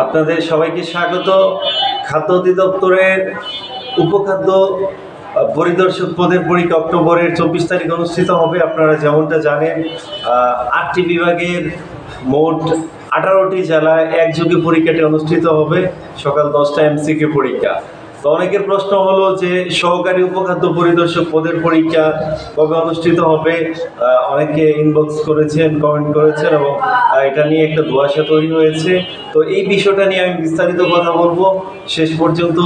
আপনাদের সবাইকে স্বাগত। খাদ্য অধিদপ্তরের উপখাদ্য পরিদর্শক পদের পরীক্ষা অক্টোবরের 24 তারিখ অনুষ্ঠিত হবে। আপনারা যেমনটা জানেন, 8টি বিভাগের মোট 18টি জেলায় একযোগে পরীক্ষাটি অনুষ্ঠিত হবে। সকাল 10টা এমসিকিউ পরীক্ষা। তো অনেকের প্রশ্ন হলো যে সহকারী উপখাদ্য পরিদর্শক পদের পরীক্ষা কবে অনুষ্ঠিত হবে। অনেকে ইনবক্স করেছেন, কমেন্ট করেছেন এবং এটা নিয়ে একটা ধোঁয়াশা তৈরি হয়েছে। তো এই বিষয়টা নিয়ে আমি বিস্তারিত কথা বলবো, শেষ পর্যন্ত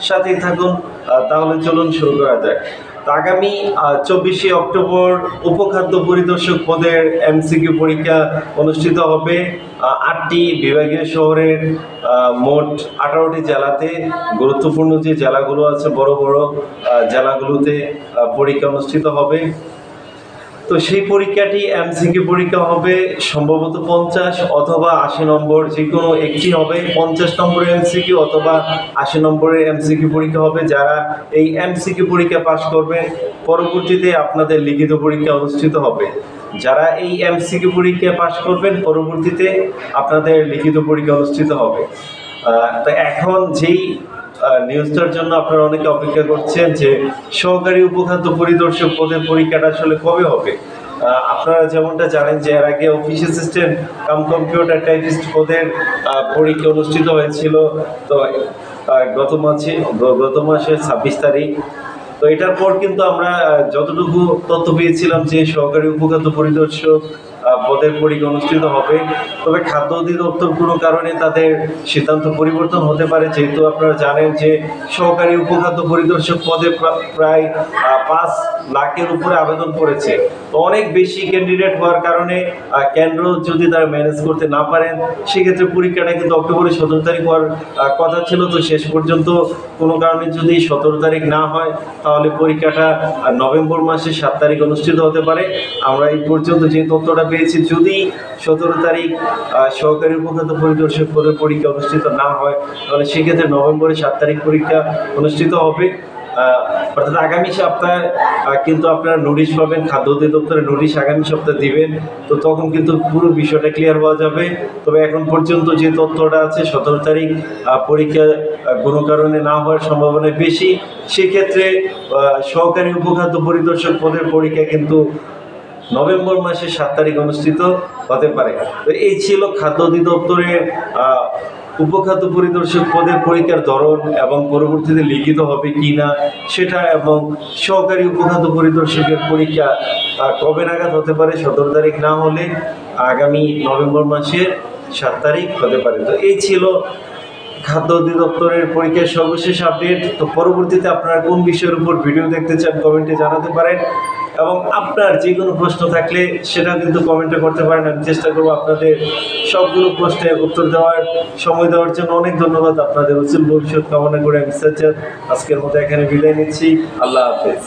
সাথেই থাকুন। তাহলে চলুন শুরু করা যাক। তো আগামী 24শে অক্টোবর উপখাদ্য পরিদর্শক পদের এমসিকিউ পরীক্ষা অনুষ্ঠিত হবে 8টি বিভাগীয় শহরের মোট 18টি জেলাতে। গুরুত্বপূর্ণ যে জেলাগুলো আছে, বড় বড় জেলাগুলোতে পরীক্ষা অনুষ্ঠিত হবে। তো সেই পরীক্ষাটি এমসিকিউ পরীক্ষা হবে সম্ভবত 50 অথবা 80 নম্বর, যে কোনো একটি হবে। 50 নম্বরের এমসিকিউ অথবা 80 নম্বরের এমসিকিউ পরীক্ষা হবে। যারা এই এমসিকিউ পরীক্ষা পাশ করবে, পরবর্তীতে আপনাদের লিখিত পরীক্ষা অনুষ্ঠিত হবে। যারা এই এমসিকিউ পরীক্ষা পাশ করবেন, পরবর্তীতে আপনাদের লিখিত পরীক্ষা অনুষ্ঠিত হবে। তো এখন যেই নিউজটার জন্য আপনারা অনেকে অপেক্ষা করছেন যে সহকারী উপখাদ্য পরিদর্শক পদের পরীক্ষাটা আসলে কবে হবে। আপনারা যেমনটা জানেন যে এর আগে office assistant cum computer typist পদের পরীক্ষা অনুষ্ঠিত হয়েছিল। তো গত মাসের 26 তারিখ। তো এটার পর কিন্তু আমরা যতটুকু তথ্য পেয়েছিলাম যে সহকারী উপখাদ্য পরিদর্শক পদের পরীক্ষা অনুষ্ঠিত হবে। তবে খাদ্য অধিদপ্তর কোনো কারণে তাদের সিদ্ধান্ত পরিবর্তন হতে পারে, যেহেতু আপনারা জানেন যে সহকারী উপখাদ্য পরিদর্শক পদে প্রায় 5 লাখের উপরে আবেদন করেছে। তো অনেক বেশি ক্যান্ডিডেট হওয়ার কারণে কেন্দ্র যদি তারা ম্যানেজ করতে না পারেন, সেক্ষেত্রে পরীক্ষাটা কিন্তু অক্টোবরের 17 তারিখ হওয়ার কথা ছিল। তো শেষ পর্যন্ত কোনো কারণে যদি 17 তারিখ না হয়, তাহলে পরীক্ষাটা নভেম্বর মাসের 7 তারিখ অনুষ্ঠিত হতে পারে। আমরা এই পর্যন্ত যে তথ্যটা পেয়েছি, যদি 17 তারিখ সহকারী উপখাদ্য পরিদর্শক পদের পরীক্ষা অনুষ্ঠিত না হয়, তাহলে সেক্ষেত্রে নভেম্বরের 7 তারিখ পরীক্ষা অনুষ্ঠিত হবে। অর্থাৎ আগামী সপ্তাহে কিন্তু আপনারা নোটিশ পাবেন, খাদ্য অধিদপ্তরের নোটিশ আগামী সপ্তাহে দিবেন। তো তখন কিন্তু পুরো বিষয়টা ক্লিয়ার হওয়া যাবে। তবে এখন পর্যন্ত যে তথ্যটা আছে, 17 তারিখ পরীক্ষা কোনো কারণে না হওয়ার সম্ভাবনা বেশি। সেক্ষেত্রে সহকারী উপখাদ্য পরিদর্শক পদের পরীক্ষা কিন্তু নভেম্বর মাসের 7 তারিখ অনুষ্ঠিত হতে পারে। তো এই ছিল খাদ্য অধিদপ্তরের উপখাদ্য পরিদর্শক পদের পরীক্ষার ধরন এবং পরবর্তীতে লিখিত হবে কি না সেটা, এবং সহকারী উপখাদ্য পরিদর্শকের পরীক্ষা কবে নাগাদ হতে পারে। 17 তারিখ না হলে আগামী নভেম্বর মাসের 7 তারিখ হতে পারে। তো এই ছিল খাদ্য অধিদপ্তরের পরীক্ষার সর্বশেষ আপডেট। তো পরবর্তীতে আপনারা কোন বিষয়ের উপর ভিডিও দেখতে চান কমেন্টে জানাতে পারেন, এবং আপনার যে কোনো প্রশ্ন থাকলে সেটা কিন্তু কমেন্টে করতে পারেন। আমি চেষ্টা করবো আপনাদের সবগুলো প্রশ্নের উত্তর দেওয়ার সময় দেওয়ার জন্য। অনেক ধন্যবাদ। আপনাদের উজ্জ্বল ভবিষ্যৎ কামনা করে আমি সাজ্জাদ আজকের মতো এখানে বিদায় নিচ্ছি। আল্লাহ হাফেজ।